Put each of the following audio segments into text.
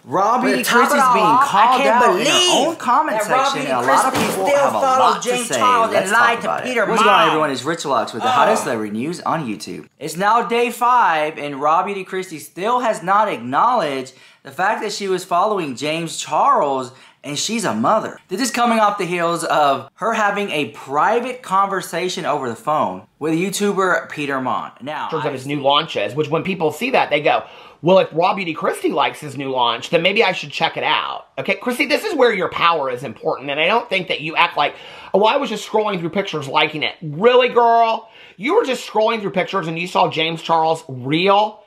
RawBeautyKristi's being called out in her own comment section, and a lot of people have a lot to say. Let's talk about it. What's going on, everyone? It's Rich Lux with the hottest celebrity news on YouTube. It's now day 5, and RawBeautyKristi still has not acknowledged the fact that she was following James Charles, and she's a mother. This is coming off the heels of her having a private conversation over the phone with YouTuber Peter Mon. Now, of his new launches, which when people see that, they go, well, if RawBeautyKristi likes his new launch, then maybe I should check it out. Okay, Kristi, this is where your power is important, and I don't think that you act like, oh, I was just scrolling through pictures liking it. Really, girl? You were just scrolling through pictures and you saw James Charles' reel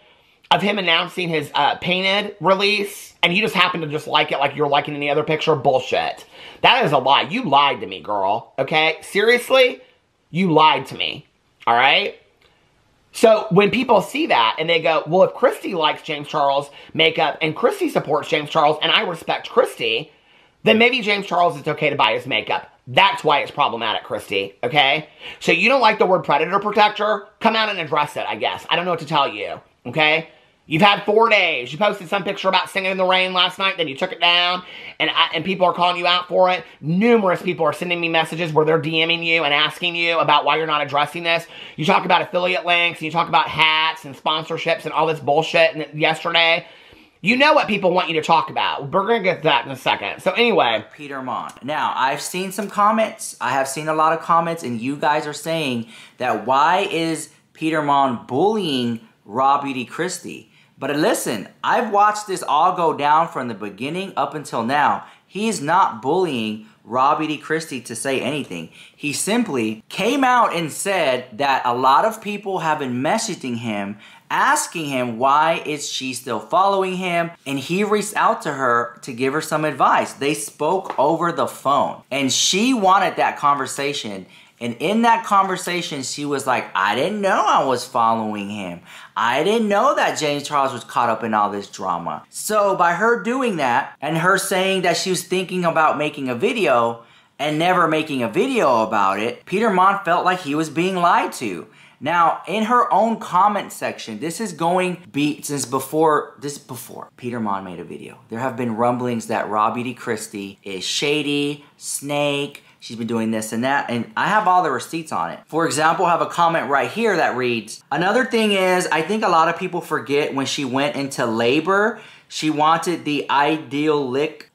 of him announcing his painted release, and you just happen to just like it like you're liking any other picture? Bullshit. That is a lie. You lied to me, girl. Okay? Seriously? You lied to me. All right? So when people see that and they go, well, if Kristi likes James Charles' makeup and Kristi supports James Charles and I respect Kristi, then maybe James Charles is okay to buy his makeup. That's why it's problematic, Kristi, okay? So you don't like the word predator protector? Come out and address it, I guess. I don't know what to tell you, okay? You've had 4 days. You posted some picture about singing in the rain last night, then you took it down, and people are calling you out for it. Numerous people are sending me messages where they're DMing you and asking you about why you're not addressing this. You talk about affiliate links, and you talk about hats and sponsorships and all this bullshit yesterday. You know what people want you to talk about. We're going to get to that in a second. So anyway. Peter Mon. Now, I've seen some comments. I have seen a lot of comments, and you guys are saying that why is Peter Mon bullying RawBeautyKristi? But listen, I've watched this all go down from the beginning up until now. He's not bullying RawBeautyKristi to say anything. He simply came out and said that a lot of people have been messaging him, asking him why is she still following him, and he reached out to her to give her some advice. They spoke over the phone, and she wanted that conversation. And in that conversation, she was like, I didn't know I was following him. I didn't know that James Charles was caught up in all this drama. So by her doing that, and her saying that she was thinking about making a video and never making a video about it, Peter Mon felt like he was being lied to. Now, in her own comment section, this is going since before Peter Mon made a video. There have been rumblings that RawBeautyKristi is shady, snake. She's been doing this and that, and I have all the receipts on it. For example, I have a comment right here that reads, another thing is, I think a lot of people forget when she went into labor, she wanted the idealic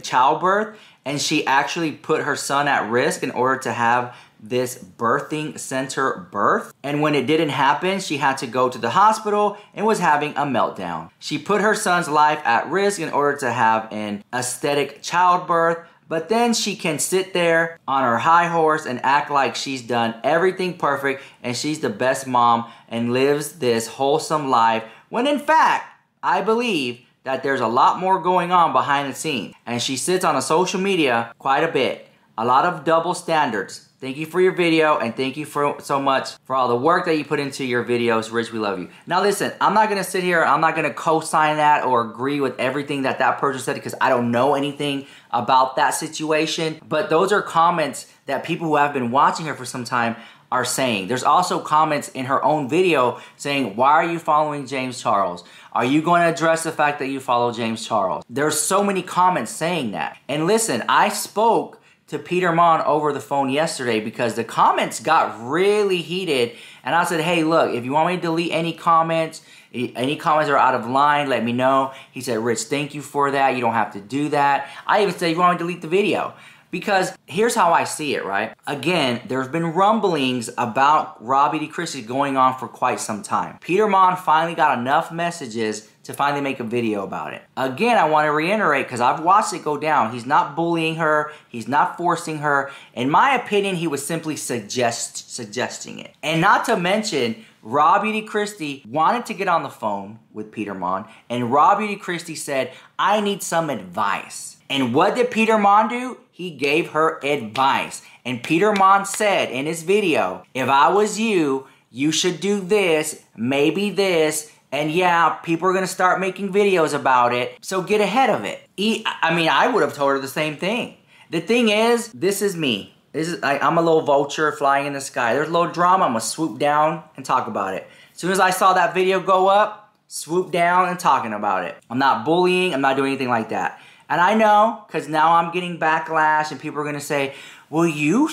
childbirth, and she actually put her son at risk in order to have this birthing center birth. And when it didn't happen, she had to go to the hospital and was having a meltdown. She put her son's life at risk in order to have an aesthetic childbirth. But then she can sit there on her high horse and act like she's done everything perfect and she's the best mom and lives this wholesome life, when in fact, I believe that there's a lot more going on behind the scenes. And she sits on a social media quite a bit. A lot of double standards. Thank you for your video, and thank you so much for all the work that you put into your videos. Rich, we love you. Now listen, I'm not going to sit here, I'm not going to co-sign that or agree with everything that that person said because I don't know anything about that situation. But those are comments that people who have been watching her for some time are saying. There's also comments in her own video saying, why are you following James Charles? Are you going to address the fact that you follow James Charles? There's so many comments saying that. And listen, I spoke to Peter Mon over the phone yesterday because the comments got really heated, and I said, hey, look, if you want me to delete any comments are out of line, let me know. He said, Rich, thank you for that. You don't have to do that. I even said, you want me to delete the video? Because here's how I see it, right? Again, there's been rumblings about RawBeautyKristi going on for quite some time. Peter Mon finally got enough messages to finally make a video about it. Again, I want to reiterate, because I've watched it go down. He's not bullying her. He's not forcing her. In my opinion, he was simply suggesting it. And not to mention, RawBeautyKristi wanted to get on the phone with Peter Mon, and RawBeautyKristi said, I need some advice. And what did Peter Mon do? He gave her advice. And Peter Mon said in his video, if I was you, you should do this, maybe this, and yeah, people are going to start making videos about it, so get ahead of it. I mean, I would have told her the same thing. The thing is, this is me. I'm a little vulture flying in the sky. There's a little drama, I'm going to swoop down and talk about it. As soon as I saw that video go up, swoop down and talking about it. I'm not bullying. I'm not doing anything like that. And I know, because now I'm getting backlash and people are going to say, well, you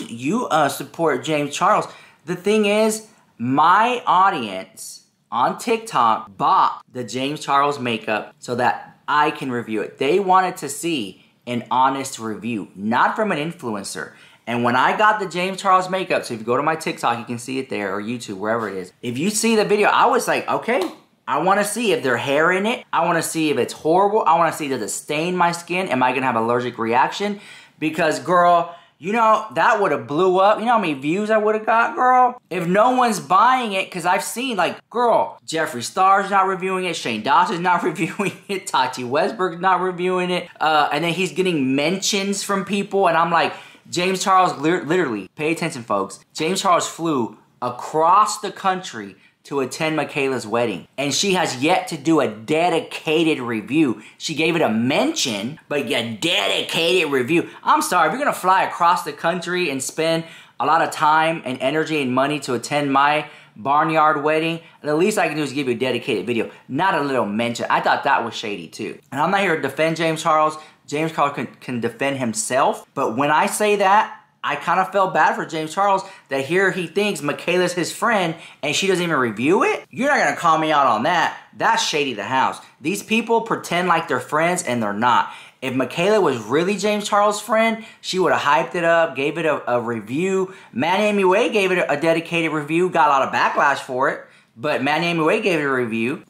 support James Charles. The thing is, my audience on TikTok bought the James Charles makeup so that I can review it. They wanted to see an honest review, not from an influencer. And when I got the James Charles makeup, so if you go to my TikTok, you can see it there, or YouTube, wherever it is. If you see the video, I was like, okay, I want to see if there's hair in it. I want to see if it's horrible. I want to see, does it stain my skin? Am I going to have an allergic reaction? Because, girl, you know, that would have blew up. You know how many views I would have got, girl? If no one's buying it, because I've seen, like, girl, Jeffree Star's not reviewing it. Shane Dawson's not reviewing it. Tati Westbrook's not reviewing it. And then he's getting mentions from people. And I'm like, James Charles, literally, pay attention, folks. James Charles flew across the country to attend Michaela's wedding. And she has yet to do a dedicated review. She gave it a mention, but a dedicated review. I'm sorry, if you're gonna fly across the country and spend a lot of time and energy and money to attend my barnyard wedding, the least I can do is give you a dedicated video, not a little mention. I thought that was shady too. And I'm not here to defend James Charles. James Charles can defend himself. But when I say that, I kind of felt bad for James Charles that here he thinks Michaela's his friend and she doesn't even review it. You're not going to call me out on that. That's shady the house. These people pretend like they're friends and they're not. If Michaela was really James Charles' friend, she would have hyped it up, gave it a review. Manny MUA gave it a dedicated review, got a lot of backlash for it. But Manny MUA gave it a review.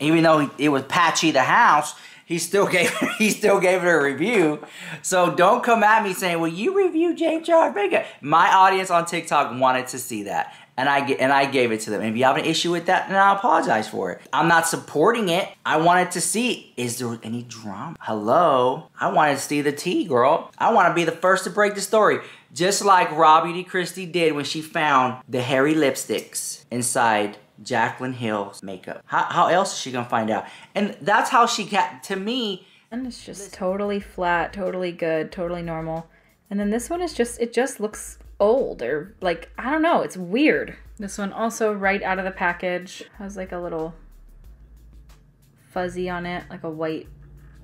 Even though it was patchy the house, he still gave it a review. So don't come at me saying, well, you reviewed James Charles makeup. My audience on TikTok wanted to see that. And I gave it to them. And if you have an issue with that, then I apologize for it. I'm not supporting it. I wanted to see, is there any drama? Hello? I wanted to see the tea, girl. I want to be the first to break the story. Just like RawBeautyKristi did when she found the hairy lipsticks inside Jaclyn Hill's makeup. How else is she gonna find out? And that's how she got, to me. And it's just totally flat, totally good, totally normal. And then this one is just, it just looks old, or like, I don't know, it's weird. This one also right out of the package has like a little fuzzy on it, like a white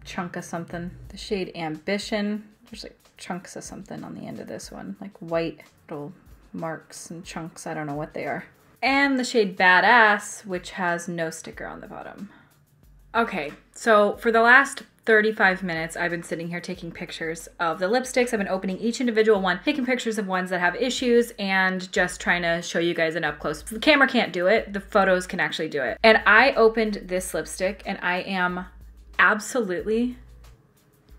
chunk of something. The shade Ambition, there's like chunks of something on the end of this one, like white little marks and chunks. I don't know what they are. And the shade Badass, which has no sticker on the bottom. Okay, so for the last 35 minutes, I've been sitting here taking pictures of the lipsticks. I've been opening each individual one, taking pictures of ones that have issues, and just trying to show you guys an up close. The camera can't do it, the photos can actually do it. And I opened this lipstick and I am absolutely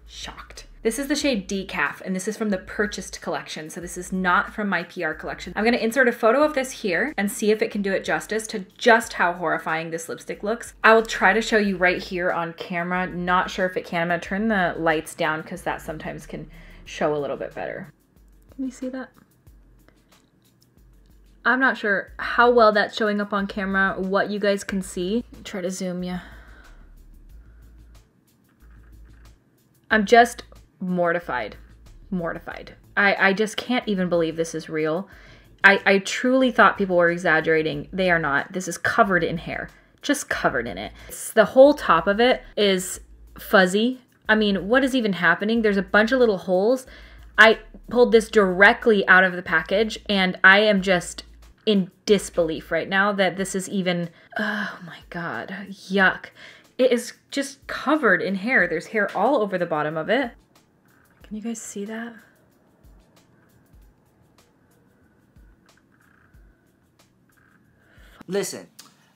shocked. This is the shade Decaf, and this is from the purchased collection, so this is not from my PR collection. I'm gonna insert a photo of this here and see if it can do it justice to just how horrifying this lipstick looks. I will try to show you right here on camera. Not sure if it can. I'm gonna turn the lights down because that sometimes can show a little bit better. Can you see that? I'm not sure how well that's showing up on camera, what you guys can see. Try to zoom you. I'm just mortified. I just can't even believe this is real. I truly thought people were exaggerating. They are not. This is covered in hair, just covered in it. The whole top of it is fuzzy. I mean, what is even happening? There's a bunch of little holes. I pulled this directly out of the package and I am just in disbelief right now that this is even, oh my God, yuck. It is just covered in hair. There's hair all over the bottom of it. Can you guys see that? Listen,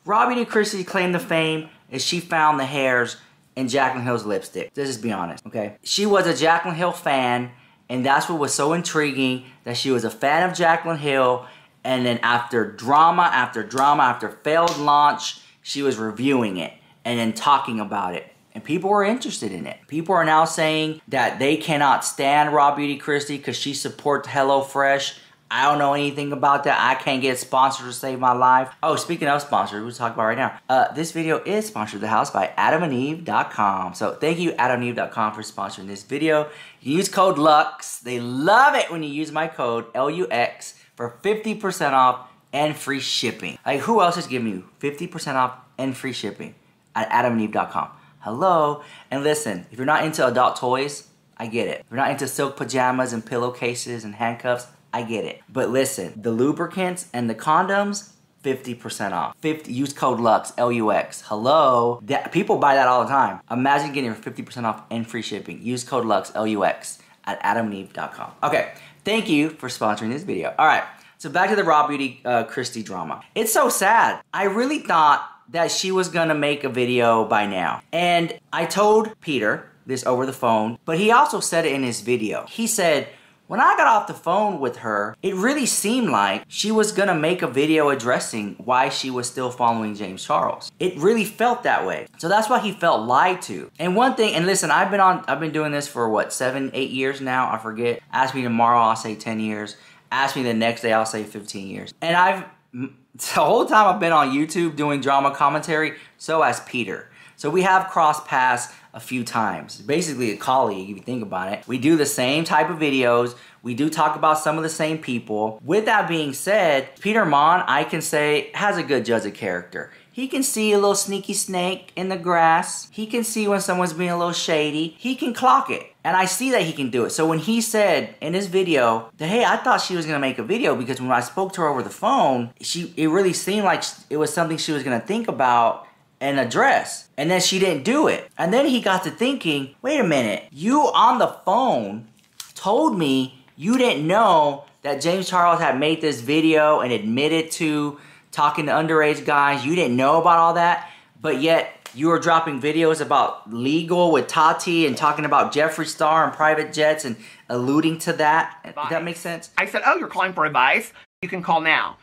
RawBeautyKristi claimed the fame is she found the hairs in Jaclyn Hill's lipstick. Let's just be honest, okay? She was a Jaclyn Hill fan, and that's what was so intriguing, that she was a fan of Jaclyn Hill, and then after drama after drama, after failed launch, she was reviewing it and then talking about it. And people were interested in it. People are now saying that they cannot stand RawBeautyKristi because she supports HelloFresh. I don't know anything about that. I can't get sponsored to save my life. Oh, speaking of sponsors, we'll talk about right now. This video is sponsored the house by AdamandEve.com. So thank you, AdamandEve.com, for sponsoring this video. You use code LUX. They love it when you use my code LUX for 50% off and free shipping. Like, who else is giving you 50% off and free shipping? at adamandeve.com. Hello. And listen, if you're not into adult toys, I get it. If you're not into silk pajamas and pillowcases and handcuffs, I get it. But listen, the lubricants and the condoms, 50% off. Use code LUX, L-U-X. Hello. People buy that all the time. Imagine getting 50% off and free shipping. Use code LUX, L-U-X at adamandeve.com. Okay, thank you for sponsoring this video. All right, so back to the RawBeautyKristi drama. It's so sad. I really thought that she was gonna make a video by now. And I told Peter this over the phone, but he also said it in his video. He said, when I got off the phone with her, it really seemed like she was gonna make a video addressing why she was still following James Charles. It really felt that way. So that's why he felt lied to. And one thing, and listen, I've been doing this for what, 7, 8 years now? I forget. Ask me tomorrow, I'll say 10 years. Ask me the next day, I'll say 15 years. And the whole time I've been on YouTube doing drama commentary, so has Peter. So we have crossed paths a few times. Basically a colleague, if you think about it. We do the same type of videos. We do talk about some of the same people. With that being said, Peter Mon, I can say, has a good judge of character. He can see a little sneaky snake in the grass. He can see when someone's being a little shady. He can clock it. And I see that he can do it. So when he said in his video that, hey, I thought she was gonna make a video because when I spoke to her over the phone, it really seemed like it was something she was gonna think about and address. And then she didn't do it. And then he got to thinking, wait a minute, you on the phone told me you didn't know that James Charles had made this video and admitted to talking to underage guys. You didn't know about all that, but yet you were dropping videos about legal with Tati and talking about Jeffree Star and private jets and alluding to that. Does that make sense? I said, oh, you're calling for advice? You can call now.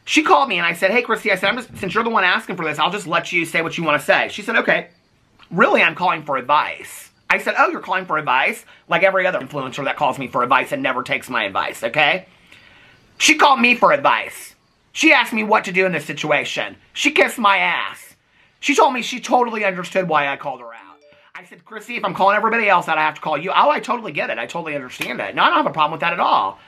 She called me and I said, hey, Kristi, I said, since you're the one asking for this, I'll just let you say what you want to say. She said, okay, really, I'm calling for advice. I said, oh, you're calling for advice? Like every other influencer that calls me for advice and never takes my advice, okay? She called me for advice. She asked me what to do in this situation. She kissed my ass. She told me she totally understood why I called her out. I said, Kristi, if I'm calling everybody else out, I have to call you. Oh, I totally get it. I totally understand it. No, I don't have a problem with that at all.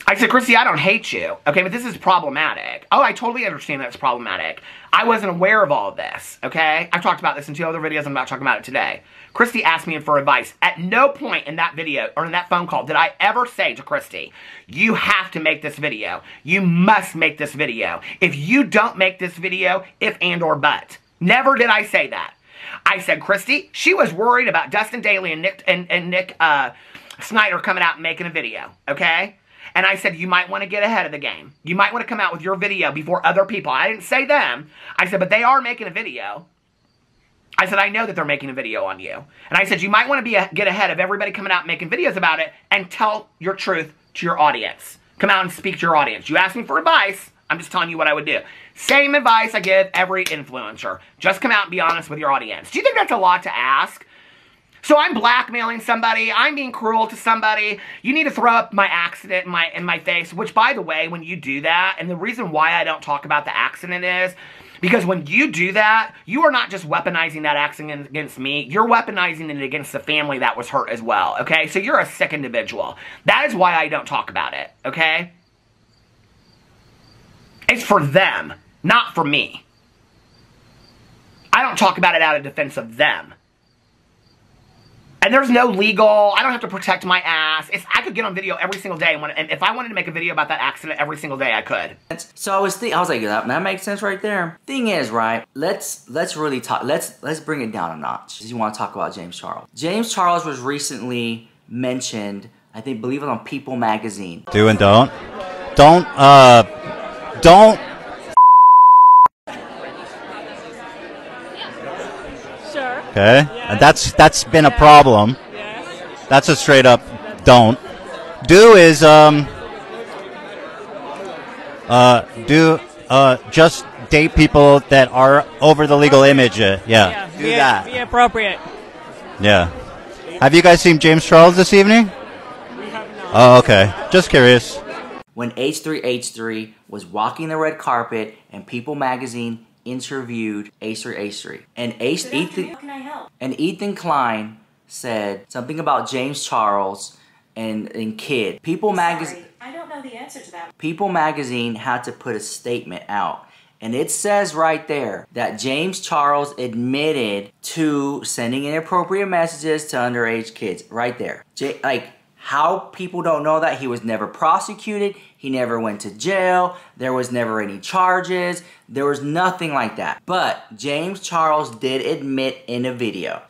I said, Kristi, I don't hate you, okay, but this is problematic. Oh, I totally understand that it's problematic. I wasn't aware of all of this, okay? I've talked about this in 2 other videos. I'm not talking about it today. Kristi asked me for advice. At no point in that video or in that phone call did I ever say to Kristi, you have to make this video. You must make this video. If you don't make this video, if and or but. Never did I say that. I said, Kristi, she was worried about Dustin Daly and Nick Snyder coming out and making a video, okay? And I said, you might want to get ahead of the game. You might want to come out with your video before other people. I didn't say them. I said, but they are making a video. I said, I know that they're making a video on you. And I said, you might want to get ahead of everybody coming out and making videos about it and tell your truth to your audience. Come out and speak to your audience. You asked me for advice. I'm just telling you what I would do. Same advice I give every influencer. Just come out and be honest with your audience. Do you think that's a lot to ask? So I'm blackmailing somebody, I'm being cruel to somebody, you need to throw up my accident in my face, which by the way, when you do that, and the reason why I don't talk about the accident is, because when you do that, you are not just weaponizing that accident against me, you're weaponizing it against the family that was hurt as well, okay? So you're a sick individual. That is why I don't talk about it, okay? It's for them, not for me. I don't talk about it out of defense of them. And there's no legal, I don't have to protect my ass. I could get on video every single day, and if I wanted to make a video about that accident every single day, I could. So I was like, that makes sense right there. Thing is, right, let's really talk, let's bring it down a notch. You want to talk about James Charles. James Charles was recently mentioned, I think, believe it on People magazine. Do and don't. Don't. Sure. Okay, Yes. that's been a problem. Yes. That's a straight up don't. Do is just date people that are over the legal image. Yeah, do that. Be appropriate. Yeah. Have you guys seen James Charles this evening? We have not. Oh, okay. Just curious. When H3H3 was walking the red carpet and People magazine interviewed H3H3. And Ethan Klein said something about James Charles and Kid. People magazine. I don't know the answer to that. People magazine had to put a statement out. And it says right there that James Charles admitted to sending inappropriate messages to underage kids. Right there. Like, how people don't know that? He was never prosecuted. He never went to jail. There was never any charges. There was nothing like that. But James Charles did admit in a video.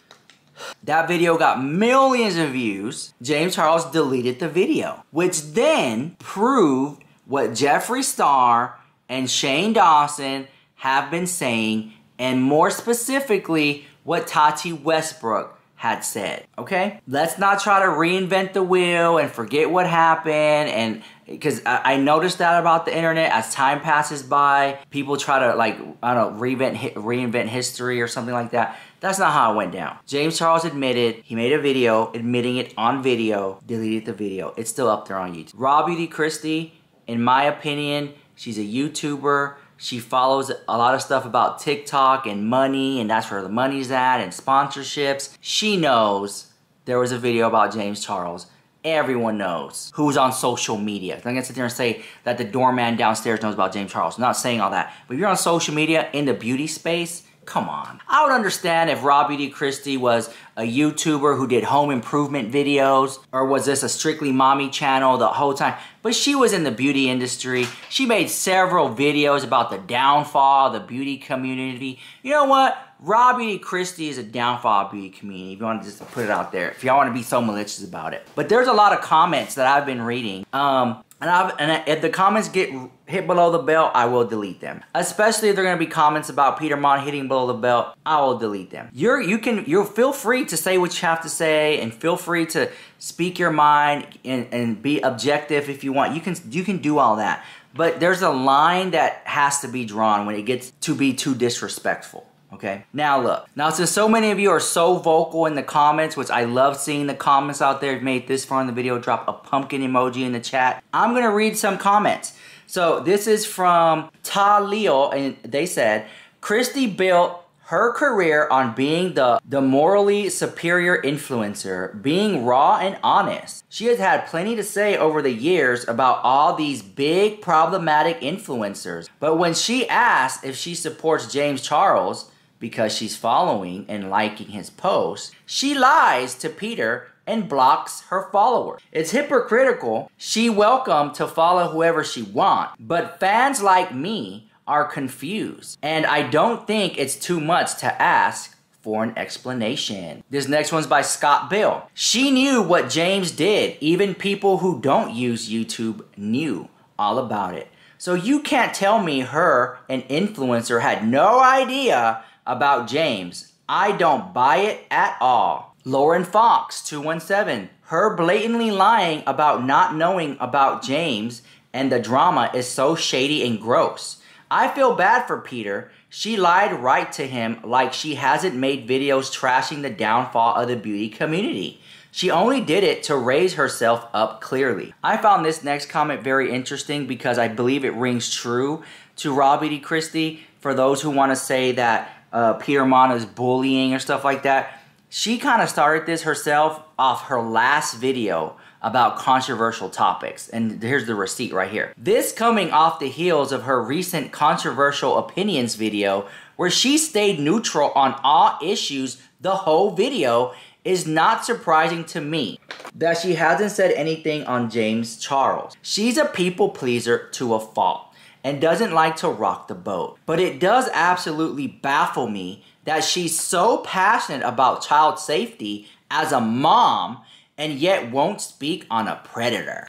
That video got millions of views. James Charles deleted the video, which then proved what Jeffree Star and Shane Dawson have been saying, and more specifically, what Tati Westbrook had said, okay? Let's not try to reinvent the wheel and forget what happened, and because I noticed that about the internet. As time passes by, people try to, like, I don't know, reinvent history or something like that. That's not how it went down. James Charles admitted, he made a video admitting it on video, deleted the video. It's still up there on YouTube. RawBeautyKristi, in my opinion, she's a YouTuber. She follows a lot of stuff about TikTok and money, and that's where the money's at, and sponsorships. She knows there was a video about James Charles. Everyone knows who's on social media. I'm gonna sit there and say that the doorman downstairs knows about James Charles. I'm not saying all that. But if you're on social media in the beauty space, come on. I would understand if RawBeautyKristi was a YouTuber who did home improvement videos, or was this a strictly mommy channel the whole time? But she was in the beauty industry. She made several videos about the downfall of the beauty community. You know what? RawBeautyKristi is a downfall of beauty community, if you want to just put it out there, if y'all want to be so malicious about it. But there's a lot of comments that I've been reading. And if the comments get hit below the belt, I will delete them. Especially if they're going to be comments about Peter Mon hitting below the belt, I will delete them. You feel free to say what you have to say, and feel free to speak your mind and be objective if you want. You can do all that. But there's a line that has to be drawn when it gets to be too disrespectful. Okay, now look. Now, since so many of you are so vocal in the comments, which I love seeing the comments out there, if you made this far in the video, drop a pumpkin emoji in the chat. I'm gonna read some comments. So this is from Ta Leo, and they said, Kristi built her career on being the morally superior influencer, being raw and honest. She has had plenty to say over the years about all these big problematic influencers. But when she asked if she supports James Charles, because she's following and liking his posts, she lies to Peter and blocks her followers. It's hypocritical. She welcome to follow whoever she wants, but fans like me are confused, and I don't think it's too much to ask for an explanation. This next one's by Scott Bill. She knew what James did. Even people who don't use YouTube knew all about it. So you can't tell me her, an influencer, had no idea about James. I don't buy it at all. Lauren Fox 217. Her blatantly lying about not knowing about James and the drama is so shady and gross. I feel bad for Peter. She lied right to him like she hasn't made videos trashing the downfall of the beauty community. She only did it to raise herself up clearly. I found this next comment very interesting because I believe it rings true to RawBeautyKristi. For those who want to say that Peter Mon is bullying or stuff like that, she kind of started this herself off her last video about controversial topics. And here's the receipt right here. This coming off the heels of her recent controversial opinions video where she stayed neutral on all issues the whole video is not surprising to me that she hasn't said anything on James Charles. She's a people pleaser to a fault and doesn't like to rock the boat. But it does absolutely baffle me that she's so passionate about child safety as a mom and yet won't speak on a predator.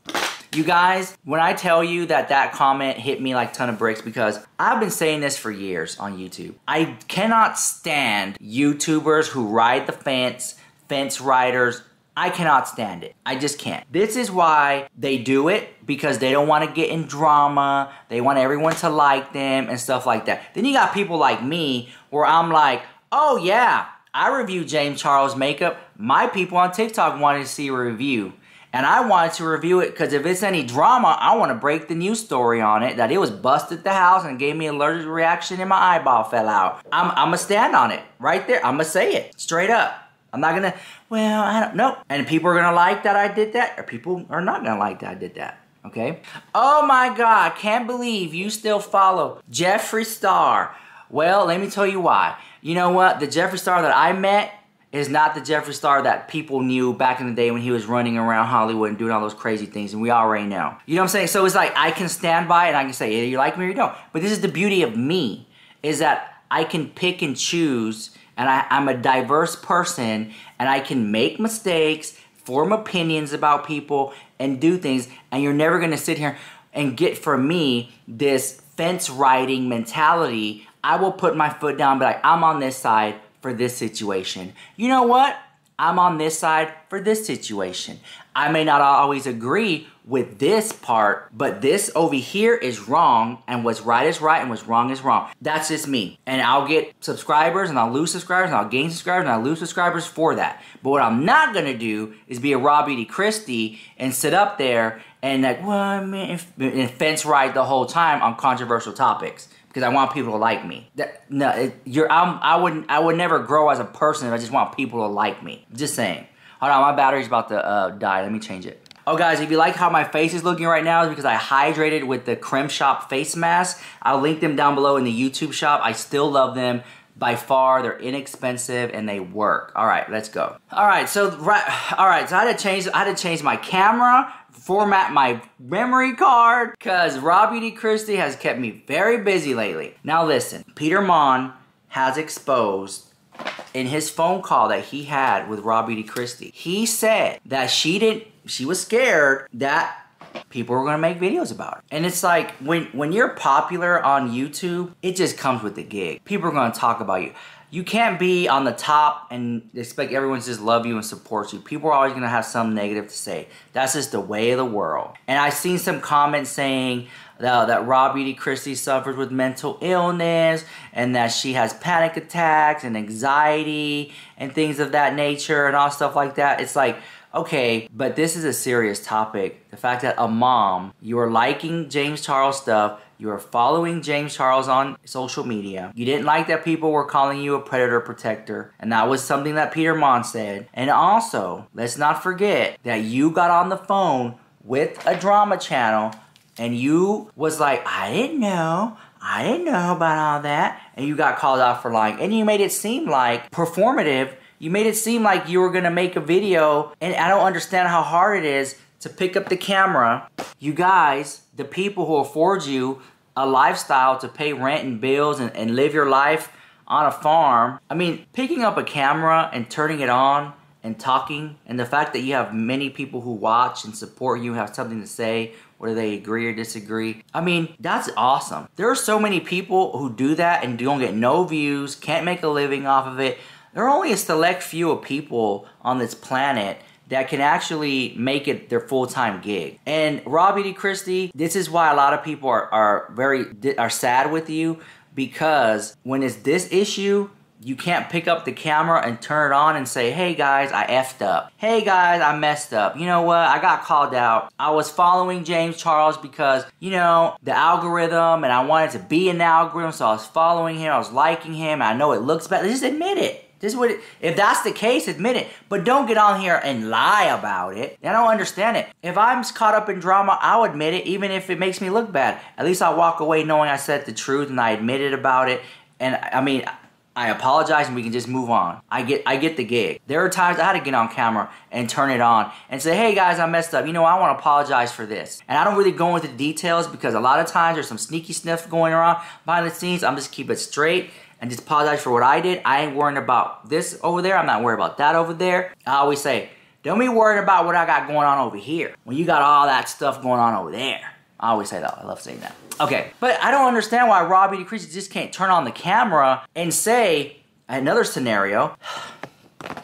You guys, when I tell you that comment hit me like a ton of bricks, because I've been saying this for years on YouTube. I cannot stand YouTubers who ride the fence riders. I cannot stand it. I just can't. This is why they do it, because they don't want to get in drama. They want everyone to like them and stuff like that. Then you got people like me where I'm like, oh yeah, I review James Charles makeup. My people on TikTok wanted to see a review. And I wanted to review it because if it's any drama, I want to break the news story on it. That it was busted the house and gave me an allergic reaction and my eyeball fell out. I'm going to stand on it right there. I'm going to say it straight up. I'm not going to, well, I don't know. And people are going to like that I did that, or people are not going to like that I did that. Okay? Oh my God, can't believe you still follow Jeffree Star. Well, let me tell you why. You know what? The Jeffree Star that I met is not the Jeffree Star that people knew back in the day when he was running around Hollywood and doing all those crazy things, and we already know. You know what I'm saying? So it's like I can stand by it and I can say, either you like me or you don't. But this is the beauty of me, is that I can pick and choose, and I'm a diverse person, and I can make mistakes, form opinions about people, and do things, and you're never going to sit here and get from me this fence riding mentality. I will put my foot down and be like, I'm on this side for this situation. You know what? I'm on this side for this situation. I may not always agree with this part, but this over here is wrong, and what's right is right, and what's wrong is wrong. That's just me. And I'll get subscribers, and I'll lose subscribers, and I'll gain subscribers, and I'll lose subscribers for that. But what I'm not gonna do is be a RawBeautyKristi and sit up there and like, well, I mean, and fence ride the whole time on controversial topics. Because I want people to like me. I would never grow as a person if I just want people to like me. Just saying. Hold on, my battery's about to die. Let me change it. Oh, guys, if you like how my face is looking right now, it's because I hydrated with the Creme Shop face mask. I'll link them down below in the YouTube shop. I still love them. By far, they're inexpensive and they work. All right, let's go. All right, so I had to change my camera, format my memory card, because RawBeautyKristi has kept me very busy lately. Now listen, Peter Mon has exposed in his phone call that he had with RawBeautyKristi. He said that she was scared that people were gonna make videos about it. And it's like, when you're popular on YouTube, it just comes with the gig. People are gonna talk about you. You can't be on the top and expect everyone to just love you and support you. People are always gonna have something negative to say. That's just the way of the world. And I've seen some comments saying that RawBeautyKristi suffers with mental illness and that she has panic attacks and anxiety and things of that nature and all stuff like that. It's like, okay, but this is a serious topic. The fact that a mom, you are liking James Charles stuff, you are following James Charles on social media. You didn't like that people were calling you a predator protector, and that was something that Peter Mon said. And also, let's not forget that you got on the phone with a drama channel and you was like, I didn't know about all that, and you got called out for lying, and you made it seem like performative. You made it seem like you were gonna make a video, and I don't understand how hard it is to pick up the camera. You guys, the people who afford you a lifestyle to pay rent and bills and live your life on a farm. I mean, picking up a camera and turning it on and talking, and the fact that you have many people who watch and support you, have something to say, whether they agree or disagree. I mean, that's awesome. There are so many people who do that and don't get no views, can't make a living off of it. There are only a select few of people on this planet that can actually make it their full-time gig. And RawBeautyKristi, this is why a lot of people are sad with you, because when it's this issue, you can't pick up the camera and turn it on and say, hey guys, I effed up. Hey guys, I messed up. You know what? I got called out. I was following James Charles because, you know, the algorithm, and I wanted to be in the algorithm, so I was following him, I was liking him, and I know it looks bad. Just admit it. If that's the case, admit it. But don't get on here and lie about it. I don't understand it. If I'm caught up in drama, I'll admit it, even if it makes me look bad. At least I'll walk away knowing I said the truth and I admitted about it. And I mean, I apologize and we can just move on. I get the gig. There are times I had to get on camera and turn it on and say, hey guys, I messed up. You know, I want to apologize for this. And I don't really go into the details because a lot of times there's some sneaky sniff going around behind the scenes. I'm just keep it straight and just apologize for what I did. I ain't worrying about this over there. I'm not worried about that over there. I always say, don't be worried about what I got going on over here when you got all that stuff going on over there. I always say that. I love saying that. Okay, but I don't understand why RawBeautyKristi just can't turn on the camera and say, another scenario,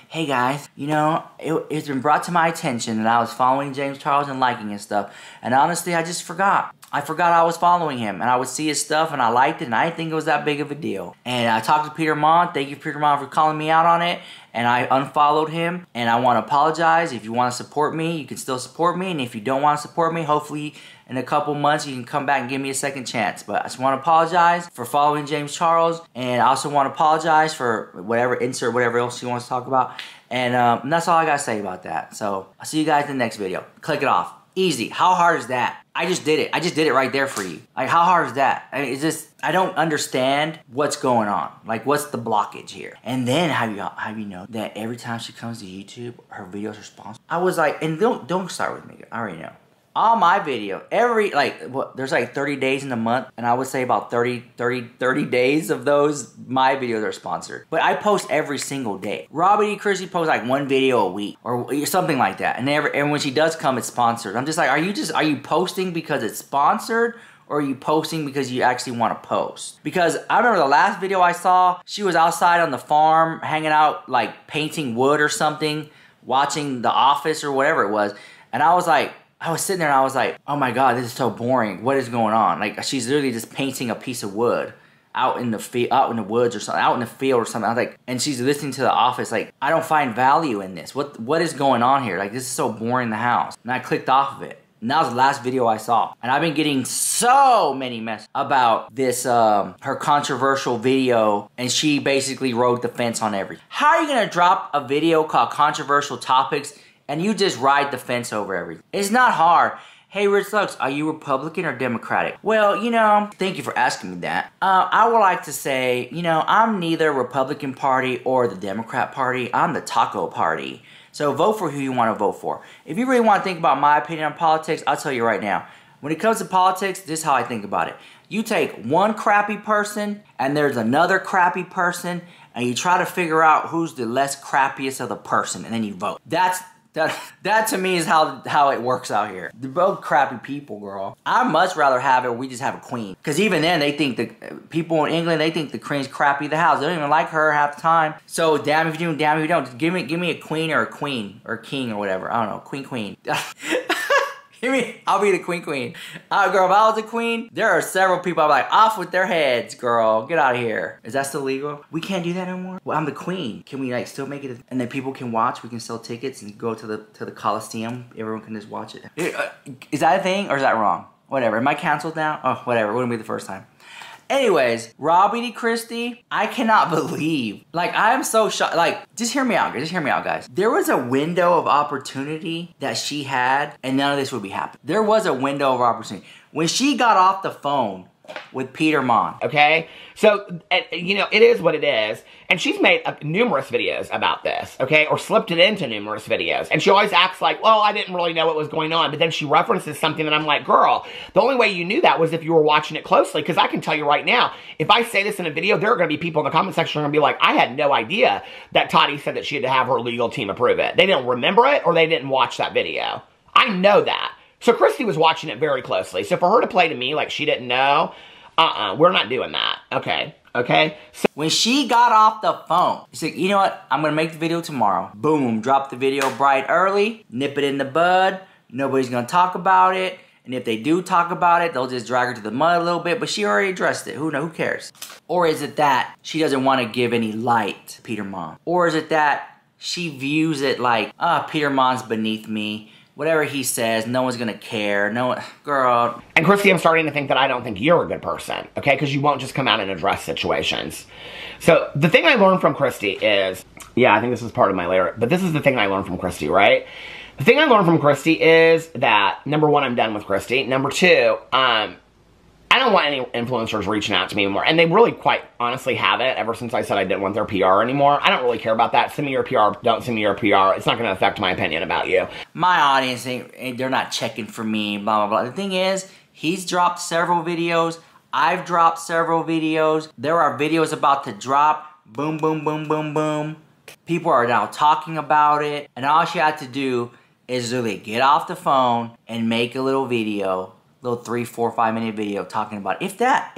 hey guys, you know, it's been brought to my attention that I was following James Charles and liking his stuff, and honestly, I just forgot. I forgot I was following him, and I would see his stuff, and I liked it, and I didn't think it was that big of a deal. And I talked to Peter Mon. Thank you, Peter Mon, for calling me out on it, and I unfollowed him, and I want to apologize. If you want to support me, you can still support me, and if you don't want to support me, hopefully in a couple months, you can come back and give me a second chance. But I just want to apologize for following James Charles, and I also want to apologize for insert whatever else you want to talk about. And that's all I got to say about that. So I'll see you guys in the next video. Click it off. Easy. How hard is that? I just did it. I just did it right there for you. Like, how hard is that? I mean, it's just, I don't understand what's going on. Like, what's the blockage here? And then have you know that every time she comes to YouTube, her videos are sponsored? I was like, and don't start with me. I already know. All my video, there's like 30 days in a month, and I would say about 30 days of those, my videos are sponsored. But I post every single day. RawBeautyKristi posts like one video a week, or something like that. And when she does come, it's sponsored. I'm just like, are you posting because it's sponsored? Or are you posting because you actually want to post? Because I remember the last video I saw, she was outside on the farm, hanging out, like painting wood or something, watching The Office or whatever it was. And I was sitting there and I was like, oh my God, this is so boring. What is going on? Like, she's literally just painting a piece of wood out in the woods or something, out in the field or something. I was like, and she's listening to The Office. Like, I don't find value in this. What is going on here? Like, this is so boring in the house. And I clicked off of it. And that was the last video I saw. And I've been getting so many messages about this, her controversial video. And she basically rode the fence on everything. How are you going to drop a video called Controversial Topics and you just ride the fence over everything? It's not hard. Hey, Rich Lux, are you Republican or Democratic? Well, you know, thank you for asking me that. I would like to say, you know, I'm neither Republican Party or the Democrat Party. I'm the Taco Party. So vote for who you want to vote for. If you really want to think about my opinion on politics, I'll tell you right now. When it comes to politics, this is how I think about it. You take one crappy person, and there's another crappy person, and you try to figure out who's the less crappiest of the person, and then you vote. That to me is how it works out here. They're both crappy people, girl. I'd much rather have it we just have a queen. Because even then, they think the people in England, they think the queen's crappy the house. They don't even like her half the time. So damn if you do, damn if you don't. Give me a queen or a king or whatever. I don't know. Queen. I'll be the queen. Girl, if I was a queen, there are several people I'm like, off with their heads, girl. Get out of here. Is that still legal? We can't do that anymore? Well, I'm the queen. Can we like still make it? And then people can watch. We can sell tickets and go to the Coliseum. Everyone can just watch it. Is that a thing or is that wrong? Whatever. Am I canceled now? Oh, whatever. It wouldn't be the first time. Anyways, RawBeautyKristi, I cannot believe, like, I'm so shocked. Like, just hear me out, guys. There was a window of opportunity that she had, and none of this would be happening. There was a window of opportunity. When she got off the phone with Peter Mon. Okay? So, you know, it is what it is. And she's made numerous videos about this, okay? Or slipped it into numerous videos. And she always acts like, well, I didn't really know what was going on. But then she references something that I'm like, girl, the only way you knew that was if you were watching it closely. Because I can tell you right now, if I say this in a video, there are going to be people in the comment section who are going to be like, I had no idea that Toddy said that she had to have her legal team approve it. They didn't remember it or they didn't watch that video. I know that. So Kristi was watching it very closely. So for her to play to me like she didn't know, we're not doing that. Okay? So when she got off the phone, she said, you know what? I'm going to make the video tomorrow. Boom. Drop the video bright early. Nip it in the bud. Nobody's going to talk about it. And if they do talk about it, they'll just drag her to the mud a little bit. But she already addressed it. Who cares? Or is it that she doesn't want to give any light to Peter Mon? Or is it that she views it like, Peter Mon's beneath me. Whatever he says, no one's gonna care. No one, girl. And Kristi, I'm starting to think that I don't think you're a good person, okay? Because you won't just come out and address situations. So the thing I learned from Kristi is, yeah, I think this is part of my lyric, but this is the thing I learned from Kristi, right? The thing I learned from Kristi is that, number one, I'm done with Kristi. Number two, I don't want any influencers reaching out to me anymore. And they really quite honestly haven't ever since I said I didn't want their PR anymore. I don't really care about that. Send me your PR, don't send me your PR. It's not going to affect my opinion about you. My audience, they're not checking for me, blah, blah, blah. The thing is, he's dropped several videos. I've dropped several videos. There are videos about to drop. Boom, boom, boom, boom, boom. People are now talking about it. And all she had to do is really get off the phone and make a little video. Little 3, 4, 5 minute video talking about it. If that.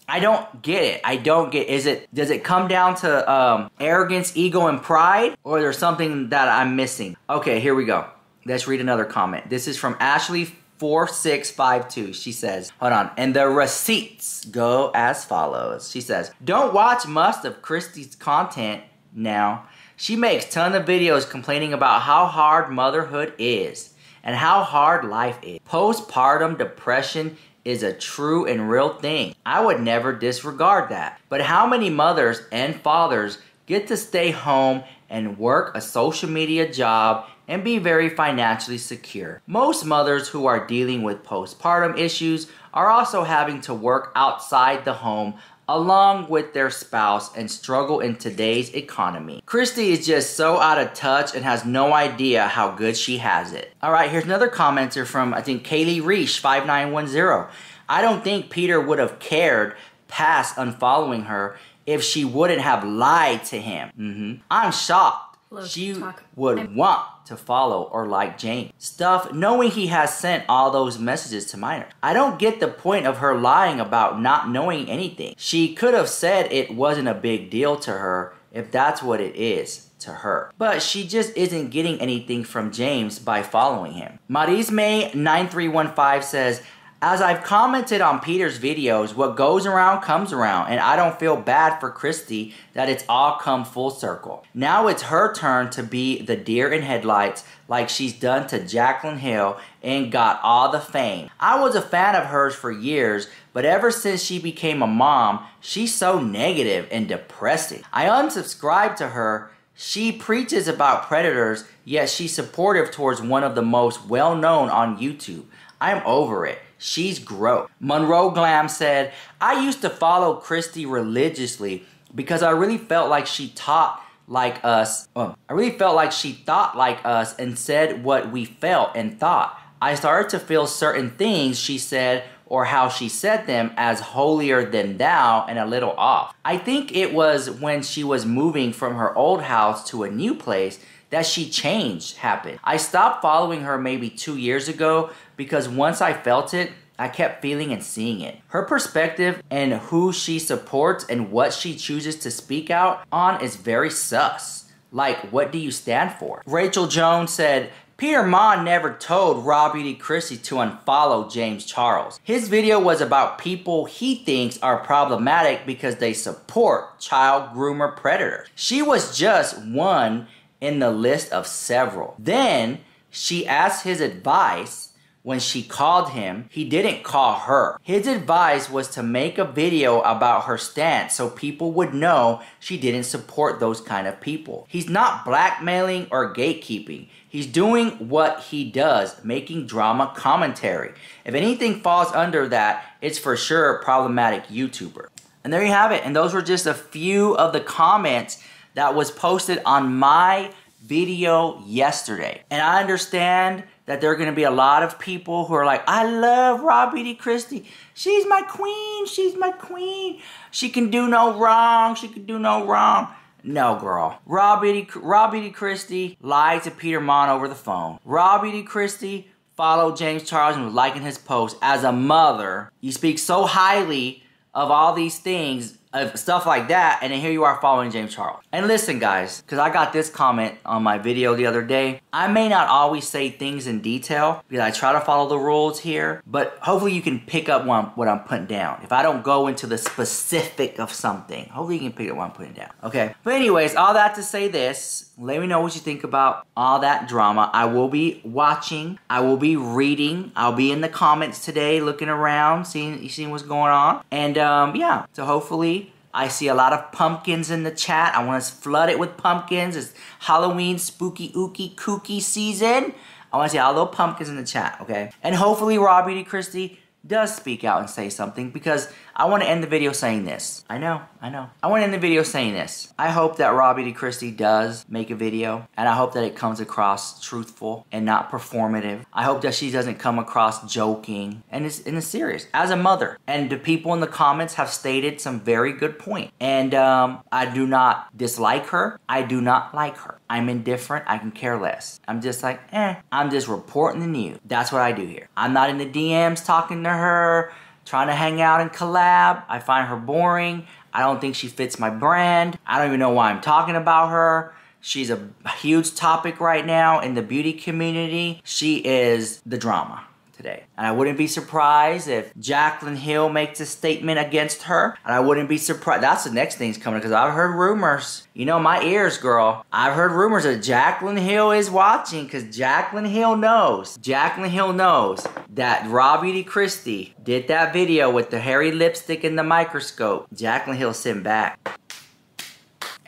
I don't get it. Does it come down to arrogance, ego, and pride? Or there's something that I'm missing? Okay, here we go. Let's read another comment. This is from Ashley4652. She says, hold on. And the receipts go as follows. She says, don't watch much of Kristi's content now. She makes tons of videos complaining about how hard motherhood is. And how hard life is. Postpartum depression is a true and real thing. I would never disregard that. But how many mothers and fathers get to stay home and work a social media job and be very financially secure. Most mothers who are dealing with postpartum issues are also having to work outside the home along with their spouse and struggle in today's economy. Kristi is just so out of touch and has no idea how good she has it. Alright, here's another commenter from, I think, Kaylee Reish, 5910. I don't think Peter would have cared past unfollowing her if she wouldn't have lied to him. I'm shocked she would want to follow or like James. Stuff knowing he has sent all those messages to minors. I don't get the point of her lying about not knowing anything. She could have said it wasn't a big deal to her if that's what it is to her. But she just isn't getting anything from James by following him. Marisme 9315 says, as I've commented on Peter's videos, what goes around comes around, and I don't feel bad for Kristi that it's all come full circle. Now it's her turn to be the deer in headlights like she's done to Jaclyn Hill and got all the fame. I was a fan of hers for years, but ever since she became a mom, she's so negative and depressing. I unsubscribed to her. She preaches about predators, yet she's supportive towards one of the most well-known on YouTube. I'm over it. She's gross. Monroe Glam said, I used to follow Kristi religiously because I really felt like she taught like us. I really felt like she thought like us and said what we felt and thought. I started to feel certain things she said or how she said them as holier than thou and a little off. I think it was when she was moving from her old house to a new place that she changed happened. I stopped following her maybe 2 years ago because once I felt it, I kept feeling and seeing it. Her perspective and who she supports and what she chooses to speak out on is very sus. Like, what do you stand for? Rachel Jones said, Peter Mon never told RawBeautyKristi to unfollow James Charles. His video was about people he thinks are problematic because they support child groomer predators. She was just one in the list of several. Then she asked his advice. When she called him, he didn't call her. His advice was to make a video about her stance so people would know she didn't support those kind of people. He's not blackmailing or gatekeeping. He's doing what he does, making drama commentary. If anything falls under that, it's for sure a problematic YouTuber. And there you have it. And those were just a few of the comments that was posted on my video yesterday. And I understand that there are going to be a lot of people who are like, I love RawBeautyKristi. She's my queen. She's my queen. She can do no wrong. She can do no wrong. No, girl. RawBeautyKristi lied to Peter Mon over the phone. RawBeautyKristi followed James Charles and was liking his post. As a mother, you speak so highly of all these things, of stuff like that, and then here you are following James Charles. And listen, guys, because I got this comment on my video the other day. I may not always say things in detail because I try to follow the rules here, but hopefully you can pick up what I'm putting down. If I don't go into the specific of something, hopefully you can pick up what I'm putting down. Okay, but anyways, all that to say this, let me know what you think about all that drama. I will be watching, I will be reading, I'll be in the comments today looking around, seeing what's going on. And yeah, so hopefully I see a lot of pumpkins in the chat. I want to flood it with pumpkins. It's Halloween spooky ooky kooky season. I want to see all those pumpkins in the chat, okay? And hopefully RawBeautyKristi does speak out and say something, because I want to end the video saying this. I know. I want to end the video saying this. I hope that RawBeautyKristi does make a video, and I hope that it comes across truthful and not performative. I hope that she doesn't come across joking and is serious as a mother. And the people in the comments have stated some very good points. And I do not dislike her. I do not like her. I'm indifferent. I can care less. I'm just like, I'm just reporting the news. That's what I do here. I'm not in the DMs talking to her, trying to hang out and collab. I find her boring. I don't think she fits my brand. I don't even know why I'm talking about her. She's a huge topic right now in the beauty community. She is the drama today. And I wouldn't be surprised if Jaclyn Hill makes a statement against her. And I wouldn't be surprised. That's the next thing's coming, because I've heard rumors. You know my ears, girl. I've heard rumors that Jaclyn Hill is watching, because Jaclyn Hill knows. Jaclyn Hill knows that RawBeautyKristi did that video with the hairy lipstick and the microscope. Jaclyn Hill sitting back.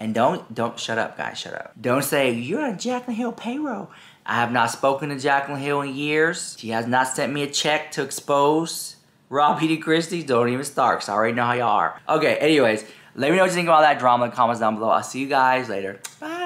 And don't shut up, guys, shut up. Don't say, you're on Jaclyn Hill payroll. I have not spoken to Jaclyn Hill in years. She has not sent me a check to expose RawBeautyKristi. Don't even start, because I already know how y'all are. Okay, anyways, let me know what you think about that drama in the comments down below. I'll see you guys later. Bye.